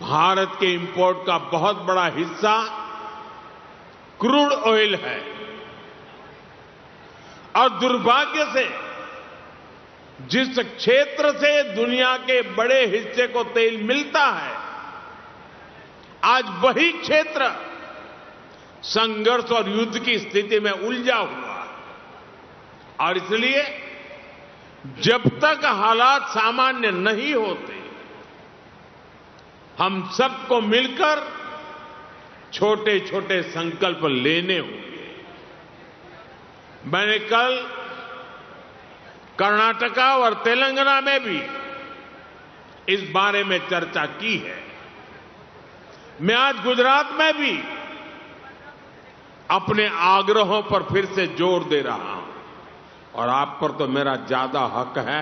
भारत के इंपोर्ट का बहुत बड़ा हिस्सा क्रूड ऑयल है और दुर्भाग्य से जिस क्षेत्र से दुनिया के बड़े हिस्से को तेल मिलता है, आज वही क्षेत्र संघर्ष और युद्ध की स्थिति में उलझा हुआ है। और इसलिए जब तक हालात सामान्य नहीं होते, हम सबको मिलकर छोटे छोटे संकल्प लेने होंगे। मैंने कल कर्नाटका और तेलंगाना में भी इस बारे में चर्चा की है। मैं आज गुजरात में भी अपने आग्रहों पर फिर से जोर दे रहा हूं और आप पर तो मेरा ज्यादा हक है,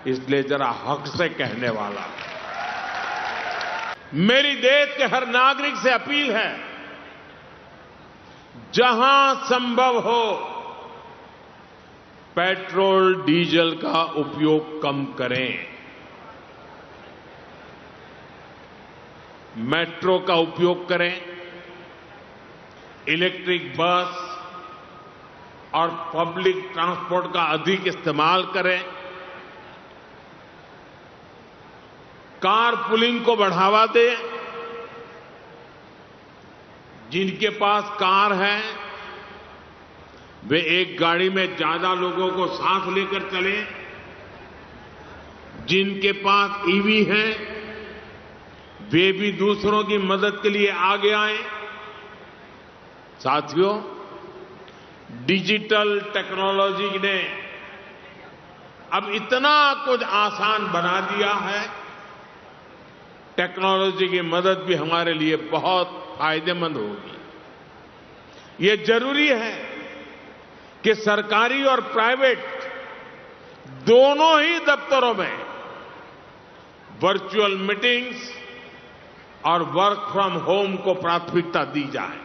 इसलिए जरा हक से कहने वाला। मेरी देश के हर नागरिक से अपील है, जहां संभव हो पेट्रोल डीजल का उपयोग कम करें। मेट्रो का उपयोग करें, इलेक्ट्रिक बस और पब्लिक ट्रांसपोर्ट का अधिक इस्तेमाल करें, कार पुलिंग को बढ़ावा दें। जिनके पास कार है वे एक गाड़ी में ज्यादा लोगों को साथ लेकर चलें। जिनके पास ईवी है वे भी दूसरों की मदद के लिए आगे आए। साथियों, डिजिटल टेक्नोलॉजी ने अब इतना कुछ आसान बना दिया है, टेक्नोलॉजी की मदद भी हमारे लिए बहुत फायदेमंद होगी। ये जरूरी है कि सरकारी और प्राइवेट दोनों ही दफ्तरों में वर्चुअल मीटिंग्स और वर्क फ्रॉम होम को प्राथमिकता दी जाए।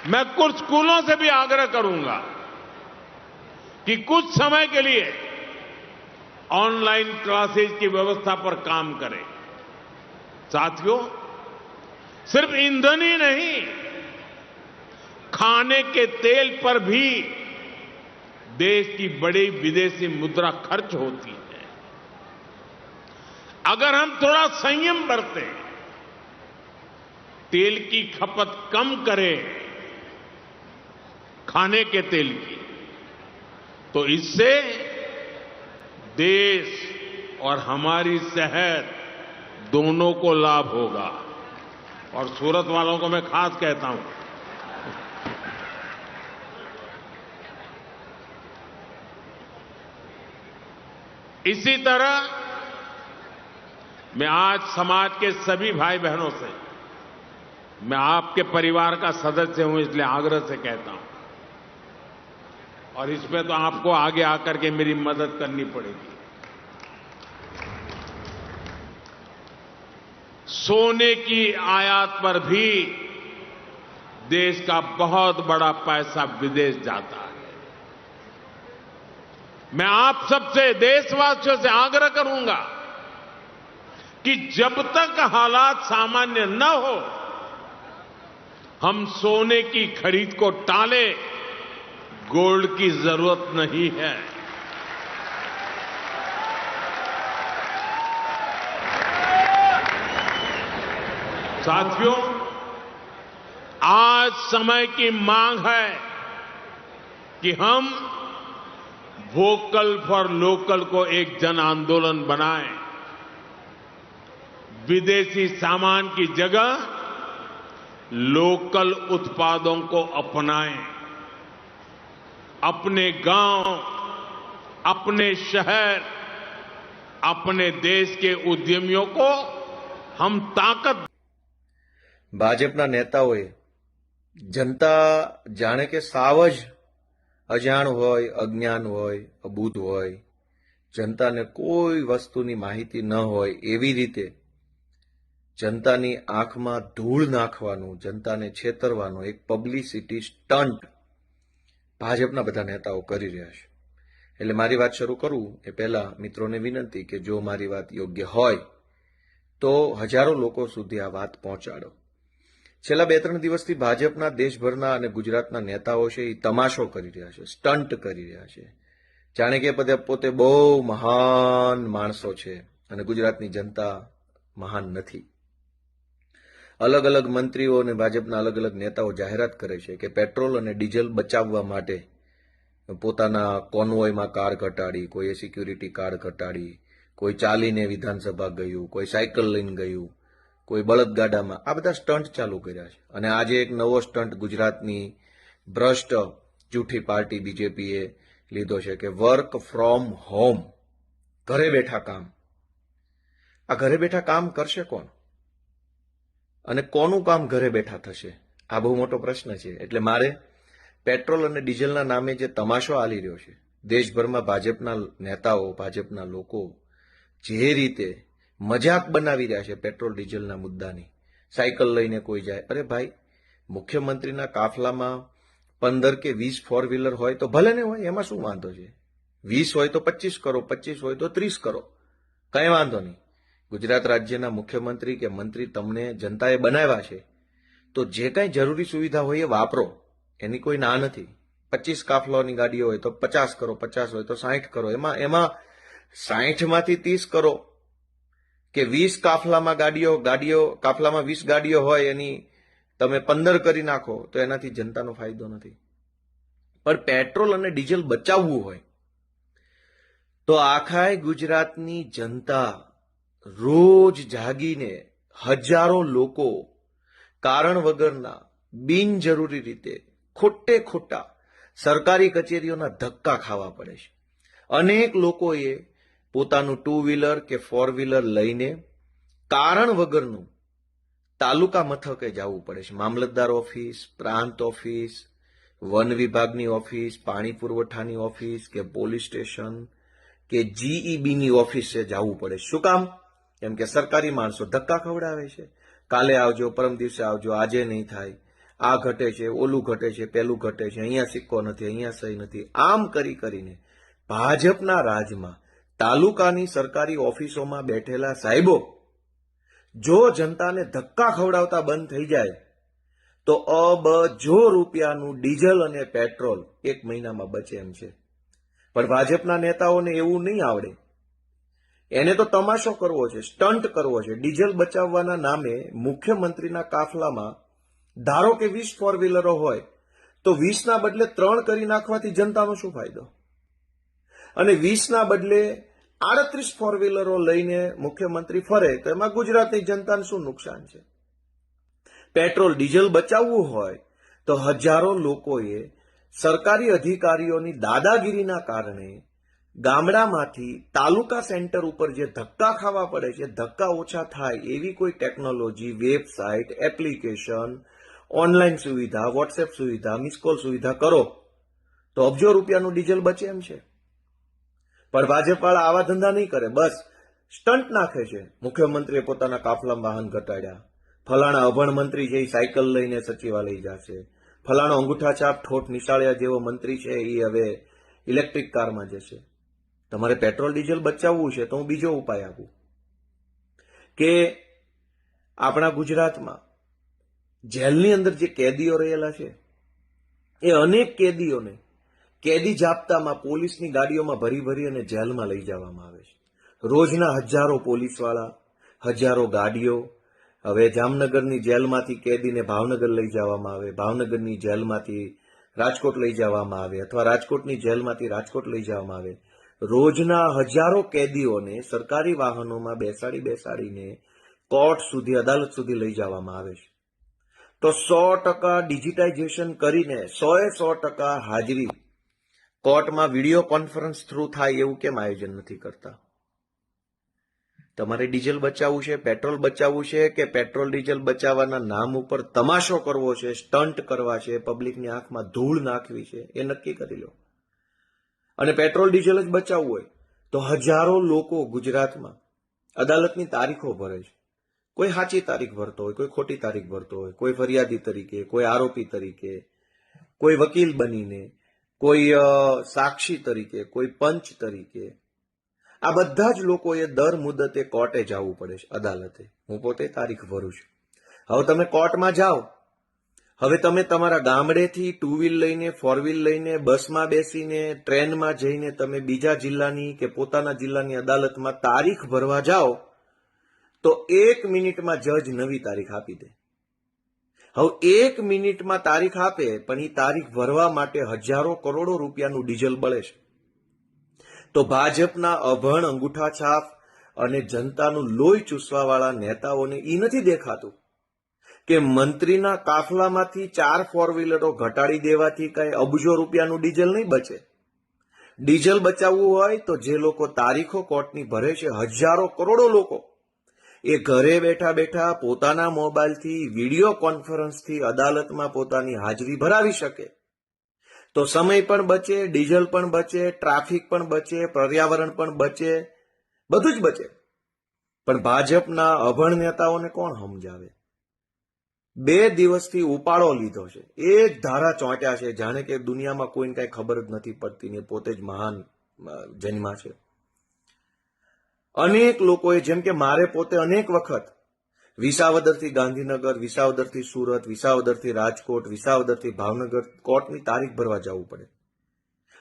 मैं कुछ स्कूलों से भी आग्रह करूंगा कि कुछ समय के लिए ऑनलाइन क्लासेज की व्यवस्था पर काम करें। साथियों, सिर्फ ईंधन ही नहीं, खाने के तेल पर भी देश की बड़ी विदेशी मुद्रा खर्च होती है। अगर हम थोड़ा संयम बरतें, तेल की खपत कम करें, खाने के तेल की, तो इससे देश और हमारी सेहत दोनों को लाभ होगा। और सूरत वालों को मैं खास कहता हूं, इसी तरह मैं आज समाज के सभी भाई बहनों से, मैं आपके परिवार का सदस्य हूं इसलिए आग्रह से कहता हूं, और इसमें तो आपको आगे आकर के मेरी मदद करनी पड़ेगी। सोने की आयात पर भी देश का बहुत बड़ा पैसा विदेश जाता है। मैं आप सबसे, देशवासियों से आग्रह करूंगा कि जब तक हालात सामान्य न हो, हम सोने की खरीद को टालें। गोल्ड की जरूरत नहीं है। साथियों, आज समय की मांग है कि हम वोकल फॉर लोकल को एक जन आंदोलन बनाएं। विदेशी सामान की जगह लोकल उत्पादों को अपनाएं। अपने गांव, अपने शहर, अपने देश के उद्यमियों को हम ताकत। भाजपना नेताओए जनता जाने के साव ज अजाण होय, अज्ञान होय, अबूध होय, जनताने कोई वस्तुनी माहिती न होय एवी रीते जनतानी आंखमां धूळ नाखवानुं, जनताने छेतरवानुं एक पब्लिसिटी स्टंट भाजपना बधा नेताओ करी रह्या छे। એટલે મારી વાત શરૂ કરું એ પહેલા મિત્રોને વિનંતી કે જો મારી વાત યોગ્ય હોય તો હજારો લોકો સુધી આ વાત પહોંચાડો. છેલ્લા 2-3 દિવસથી ભાજપના દેશભરના અને ગુજરાતના નેતાઓ છે એ તમાશો કરી રહ્યા છે, સ્ટન્ટ કરી રહ્યા છે. જાણે કે પોતે બહુ મહાન માણસો છે અને ગુજરાતની જનતા મહાન નથી. અલગ અલગ મંત્રીઓ અને ભાજપના અલગ અલગ નેતાઓ જાહેરાત કરે છે કે પેટ્રોલ અને ડીઝલ બચાવવા માટે પોતાના કોન્વોયમાં કાર ઘટાડી, કોઈએ સિક્યુરિટી કાર ઘટાડી, કોઈ ચાલીને વિધાનસભા ગયું, કોઈ સાયકલ લઈને ગયું, કોઈ બળદગાડામાં. આ બધા સ્ટન્ટ ચાલુ કર્યા છે. અને આજે એક નવો સ્ટન્ટ ગુજરાતની ભ્રષ્ટ જૂઠી પાર્ટી બીજેપીએ લીધો છે કે વર્ક ફ્રોમ હોમ, ઘરે બેઠા કામ. આ ઘરે બેઠા કામ કરશે કોણ અને કોનું કામ ઘરે બેઠા થશે? આ બહુ મોટો પ્રશ્ન છે. એટલે મારે પેટ્રોલ અને ડીઝલના નામે જે તમાશો આલી રહ્યો છે, દેશભરમાં ભાજપના નેતાઓ, ભાજપના લોકો જે રીતે મજાક બનાવી રહ્યા છે પેટ્રોલ ડીઝલના મુદ્દાની. સાયકલ લઈને કોઈ જાય, અરે ભાઈ, મુખ્યમંત્રીના કાફલામાં 15 કે 20 ફોર વ્હીલર હોય તો ભલે ને હોય, એમાં શું વાંધો છે? 20 હોય તો 25 કરો, 25 હોય તો 30 કરો, કઈ વાંધો નહીં. ગુજરાત રાજ્યના મુખ્યમંત્રી કે મંત્રી તમને જનતાએ બનાવ્યા છે, તો જે કાંઈ જરૂરી સુવિધા હોય એ વાપરો, એની કોઈ ના નથી. 25 કાફલાની ગાડીઓ હોય તો 50 કરો, 50 હોય તો 60 કરો. એમાં 60 માંથી 30 કરો કે 20 કાફલામાં કાફલામાં 20 ગાડીઓ હોય એની તમે 15 કરી નાખો, તો એનાથી જનતાનો ફાયદો નથી. પણ પેટ્રોલ અને ડીઝલ બચાવવું હોય તો આખા ગુજરાતની જનતા રોજ જાગીને હજારો લોકો કારણ વગરના બિનજરૂરી રીતે ખોટા સરકારી કચેરીઓના ધક્કા ખાવા પડે છે. અનેક લોકોએ પોતાનું 2 વ્હીલર કે 4 વ્હીલર લઈને કારણ વગરનું તાલુકા મથકે જવું પડે છે. મામલતદાર ઓફિસ, પ્રાંત ઓફિસ, વન વિભાગની ઓફિસ, પાણી પુરવઠાની ઓફિસ કે પોલીસ સ્ટેશન કે જીઈબીની ઓફિસે જવું પડે. શું કામ? કેમ કે સરકારી માણસો ધક્કા ખવડાવે છે. કાલે આવજો, પરમ દિવસે આવજો, આજે નહીં થાય, આ ઘટે છે, ઓલું ઘટે છે, પેલું ઘટે છે, અહીંયા સિક્કો નથી, અહીંયા સહી નથી. આમ કરીને ભાજપના રાજમાં તાલુકાની સરકારી ઓફિસોમાં બેઠેલા સાહેબો જો જનતાને ધક્કા ખવડાવતા બંધ થઈ જાય તો અબજો રૂપિયાનું ડીઝલ અને પેટ્રોલ 1 મહિનામાં બચે એમ છે. પણ ભાજપના નેતાઓને એવું નહીં આવડે. એને તો તમાશો કરવો છે, સ્ટન્ટ કરવો છે. ડીઝલ બચાવવાના નામે મુખ્યમંત્રીના કાફલામાં ધારો કે 20 ફોર વ્હીલરો હોય તો 20ના બદલે 3 કરી નાખવાથી જનતાનો શું ફાયદો? અને 20ના બદલે 38 ફોર વ્હીલરો લઈને મુખ્યમંત્રી ફરે તો એમાં ગુજરાતની જનતાને શું નુકસાન છે? પેટ્રોલ ડીઝલ બચાવવું હોય તો હજારો લોકોએ સરકારી અધિકારીઓની દાદાગીરીના કારણે ગામડામાંથી તાલુકા સેન્ટર ઉપર જે ધક્કા ખાવા પડે છે, ધક્કા ઓછા થાય એવી કોઈ ટેકનોલોજી, વેબસાઇટ, એપ્લિકેશન, ઓનલાઈન સુવિધા, વોટ્સએપ સુવિધા, મિસકોલ સુવિધા કરો તો અબજો રૂપિયાનું ડીઝલ બચે એમ છે. પણ ભાજપવાળા આવા ધંધા નહીં કરે, બસ સ્ટન્ટ નાખે છે. મુખ્યમંત્રીએ પોતાના કાફલામાં વાહન ઘટાડ્યા, ફલાણા અભણ મંત્રી છે એ સાયકલ લઈને સચિવાલય જશે, ફલાણો અંગૂઠાછાપ ઠોઠ નિશાળિયા જેવો મંત્રી છે એ હવે ઇલેક્ટ્રિક કારમાં જશે. તમારે પેટ્રોલ ડીઝલ બચાવવું છે તો હું બીજો ઉપાય આપું કે આપણા ગુજરાતમાં જેલની અંદર જે કેદીઓ રહેલા છે એ અનેક કેદીઓને કેદી જાપ્તામાં પોલીસની ગાડીઓમાં ભરી અને જેલમાં લઈ જવામાં આવે છે. રોજના હજારો પોલીસવાળા, હજારો ગાડીઓ. હવે જામનગરની જેલમાંથી કેદીને ભાવનગર લઈ જવામાં આવે, ભાવનગરની જેલમાંથી રાજકોટ લઈ જવામાં આવે, અથવા રાજકોટની જેલમાંથી રાજકોટ લઈ જવામાં આવે. રોજના હજારો કેદીઓને સરકારી વાહનોમાં બેસાડીને કોર્ટ સુધી, અદાલત સુધી લઈ જવામાં આવે છે. તો 100% ડિજિટાઇઝેશન કરીને 100% હાજરી કોર્ટમાં વિડીયો કોન્ફરન્સ થ્રુ થાય એવું કેમ આયોજન નથી કરતા? તમારે ડીઝલ બચાવવું છે, પેટ્રોલ બચાવવું છે કે પેટ્રોલ ડીઝલ બચાવવાના નામ ઉપર તમાશો કરવો છે, સ્ટન્ટ કરવા છે, પબ્લિકની આંખમાં ધૂળ નાખવી છે, એ નક્કી કરી લો. અને પેટ્રોલ ડીઝલ જ બચાવવું હોય તો હજારો લોકો ગુજરાતમાં અદાલતની તારીખો ભરે છે. કોઈ સાચી તારીખ ભરતો હોય, કોઈ ખોટી તારીખ ભરતો હોય, કોઈ ફરિયાદી તરીકે, કોઈ આરોપી તરીકે, કોઈ વકીલ બનીને, કોઈ સાક્ષી તરીકે, કોઈ પંચ તરીકે. આ બધા જ લોકોએ દર મુદતે કોર્ટે જવું પડે છે, અદાલતે. હું પોતે તારીખ ભરું છું. હવે તમે કોર્ટમાં જાઓ, હવે તમે તમારા ગામડેથી ટુ વ્હીલ લઈને, ફોર વ્હીલ લઈને, બસમાં બેસીને, ટ્રેનમાં જઈને તમે બીજા જિલ્લાની કે પોતાના જિલ્લાની અદાલતમાં તારીખ ભરવા જાઓ તો 1 મિનિટમાં જજ નવી તારીખ આપી દે. હવે 1 મિનિટમાં તારીખ આપે, પણ એ તારીખ ભરવા માટે હજારો કરોડો રૂપિયાનું ડીઝલ બળે છે. તો ભાજપના અભણ અંગૂઠા છાપ અને જનતાનું લોહી ચૂસવાવાળા નેતાઓને એ નથી દેખાતું કે મંત્રીના કાફલામાંથી 4 ફોર વ્હીલરો ઘટાડી દેવાથી કઈ અબજો રૂપિયાનું ડીઝલ નહીં બચે. ડીઝલ બચાવવું હોય તો જે લોકો તારીખો કોર્ટની ભરે છે, હજારો કરોડો લોકો, એ ઘરે બેઠા બેઠા પોતાના મોબાઈલથી વિડીયો કોન્ફરન્સથી અદાલતમાં પોતાની હાજરી ભરાવી શકે તો સમય પણ બચે, ડીઝલ પણ બચે, ટ્રાફિક પણ બચે, પર્યાવરણ પણ બચે, બધું જ બચે. પણ ભાજપના અભણ નેતાઓને કોણ સમજાવે? 2 દિવસથી ઉપાડો લીધો છે, એક ધારા ચોંટ્યા છે, જાણે કે દુનિયામાં કોઈને કઈ ખબર જ નથી પડતી ને પોતે જ મહાન જન્મા છે. અનેક લોકોએ, જેમ કે મારે પોતે અનેક વખત વિસાવદરથી ગાંધીનગર, વિસાવદરથી સુરત, વિસાવદરથી રાજકોટ, વિસાવદરથી ભાવનગર કોર્ટની તારીખ ભરવા જવું પડે.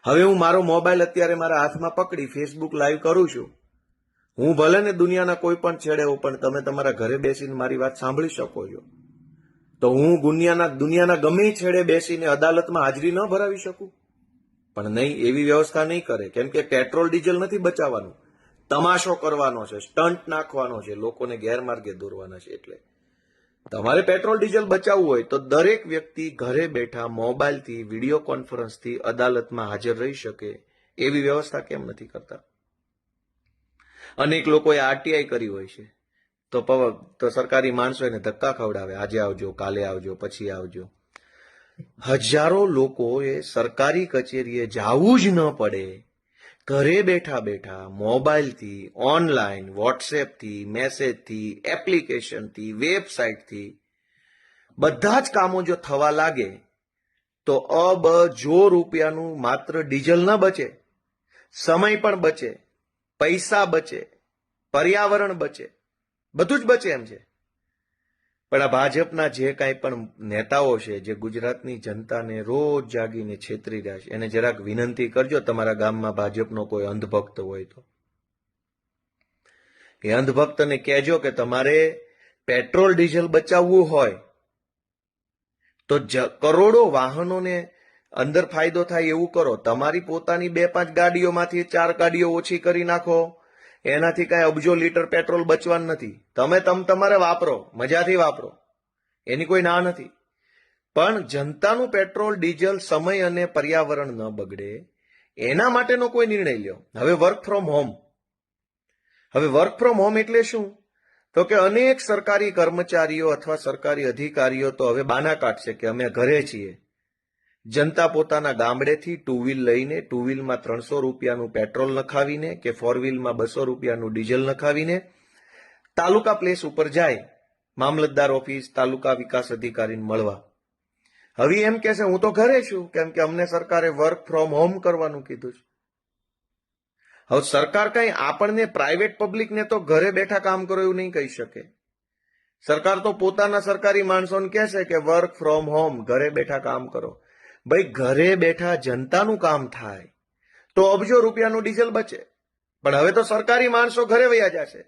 હવે હું મારો મોબાઈલ અત્યારે મારા હાથમાં પકડી ફેસબુક લાઈવ કરું છું. હું ભલે ને દુનિયાના કોઈ પણ છેડે હોઉં, પણ તમે તમારા ઘરે બેસીને મારી વાત સાંભળી શકો છો. તો હું દુનિયાના ગમે છેડે બેસીને અદાલતમાં હાજરી ન ભરાવી શકું? પણ નહીં, એવી વ્યવસ્થા નહીં કરે. કેમ કે પેટ્રોલ ડીઝલ નથી બચાવવાનું, તમાશો કરવાનો છે, સ્ટન્ટ નાખવાનો છે, લોકોને ગેરમાર્ગે દોરવાના છે. એટલે તમારે પેટ્રોલ ડીઝલ બચાવવું હોય તો દરેક વ્યક્તિ ઘરે બેઠા મોબાઈલથી, વિડીયો કોન્ફરન્સથી અદાલતમાં હાજર રહી શકે, એવી વ્યવસ્થા કેમ નથી કરતા? અનેક લોકોએ આરટીઆઈ કરી હોય છે તો સરકારી માણસો એને ધક્કા ખવડાવે, આજે આવજો, કાલે આવજો, પછી આવજો. હજારો લોકોએ સરકારી કચેરીએ જવું જ ન પડે, ઘરે બેઠા બેઠા મોબાઈલથી, ઓનલાઈન, વોટ્સએપથી, મેસેજથી, એપ્લિકેશનથી, વેબસાઇટથી બધા જ કામો જો થવા લાગે તો અબજો રૂપિયાનું માત્ર ડીઝલ ન બચે, સમય પણ બચે, પૈસા બચે, પર્યાવરણ બચે, બધું જ બચે એમ છે. પણ આ ભાજપના જે કાંઈ પણ નેતાઓ છે, જે ગુજરાતની જનતાને રોજ જાગીને છેતરી રહ્યા છે, એને જરાક વિનંતી કરજો, તમારા ગામમાં ભાજપનો કોઈ અંધભક્ત હોય તો એ અંધભક્તને કહેજો કે તમારે પેટ્રોલ ડીઝલ બચાવવું હોય તો કરોડો વાહનોને અંદર ફાયદો થાય એવું કરો. તમારી પોતાની 2-5 ગાડીઓમાંથી 4 ગાડીઓ ઓછી કરી નાખો, એનાથી કાંઈ અબજો લીટર પેટ્રોલ બચવાનું નથી. તમે તમારે વાપરો, મજાથી વાપરો, એની કોઈ ના નથી. પણ જનતાનું પેટ્રોલ ડીઝલ, સમય અને પર્યાવરણ ન બગડે એના માટેનો કોઈ નિર્ણય લ્યો. હવે વર્ક ફ્રોમ હોમ એટલે શું? તો કે અનેક સરકારી કર્મચારીઓ અથવા સરકારી અધિકારીઓ તો હવે બાના કાઢશે કે અમે ઘરે છીએ. જનતા પોતાના ગામડેથી ટુ વ્હીલ લઈને, ટુ વ્હીલમાં 300 રૂપિયાનું પેટ્રોલ નખાવીને કે ફોર વ્હીલમાં 200 રૂપિયાનું ડીઝલ નખાવીને તાલુકા પ્લેસ ઉપર જાય, મામલતદાર ઓફિસ, તાલુકા વિકાસ અધિકારીને મળવા. હવે એમ કહેશે હું તો ઘરે છું, કેમ કે અમને સરકારે વર્ક ફ્રોમ હોમ કરવાનું કીધું છે. હવે સરકાર કઈ આપણને, પ્રાઇવેટ પબ્લિકને તો ઘરે બેઠા કામ કરો એવું નહીં કહી શકે. સરકાર તો પોતાના સરકારી માણસોને કહેશે કે વર્ક ફ્રોમ હોમ, ઘરે બેઠા કામ કરો. ભાઈ, ઘરે બેઠા જનતાનું કામ થાય તો અબજો રૂપિયાનું ડીઝલ બચે. પણ હવે તો સરકારી માણસો ઘરે વયા જશે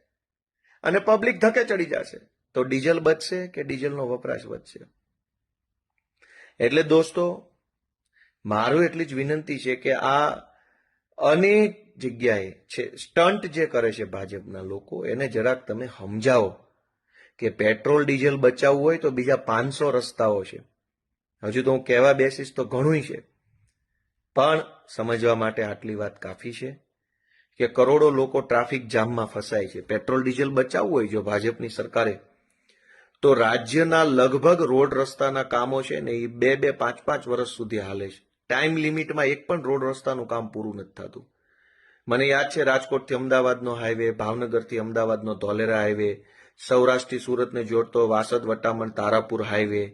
અને પબ્લિક ધકે ચડી જશે, તો ડીઝલ બચશે કે ડીઝલનો વપરાશ વધશે? એટલે દોસ્તો, મારું એટલી જ વિનંતી છે કે આ અનેક જગ્યાએ છે સ્ટન્ટ જે કરે છે ભાજપના લોકો, એને જરાક તમે સમજાવો કે પેટ્રોલ ડીઝલ બચાવવું હોય તો બીજા 500 રસ્તાઓ છે. હજુ તો હું કહેવા બેસીશ તો ઘણું છે, પણ સમજવા માટે આટલી વાત કાફી છે કે કરોડો લોકો ટ્રાફિક જામમાં ફસાય છે. પેટ્રોલ ડીઝલ બચાવવું હોય જો ભાજપની સરકારે, તો રાજ્યના લગભગ રોડ રસ્તાના કામો છે ને એ 2-2, 5-5 વર્ષ સુધી હાલે છે. ટાઈમ લિમિટમાં એક પણ રોડ રસ્તાનું કામ પૂરું નથી થતું. મને યાદ છે રાજકોટથી અમદાવાદનો હાઈવે, ભાવનગરથી અમદાવાદનો ધોલેરા હાઈવે, સૌરાષ્ટ્રથી સુરતને જોડતો વાસદ વટામણ તારાપુર હાઈવે,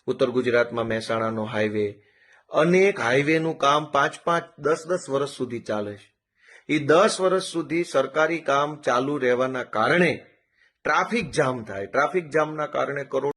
ઉત્તર ગુજરાતમાં મહેસાણાનો હાઈવે, અનેક હાઈવેનું કામ 5-5, 10-10 વર્ષ સુધી ચાલે છે. એ 10 વર્ષ સુધી સરકારી કામ ચાલુ રહેવાના કારણે ટ્રાફિક જામ થાય. ટ્રાફિક જામના કારણે કરોડો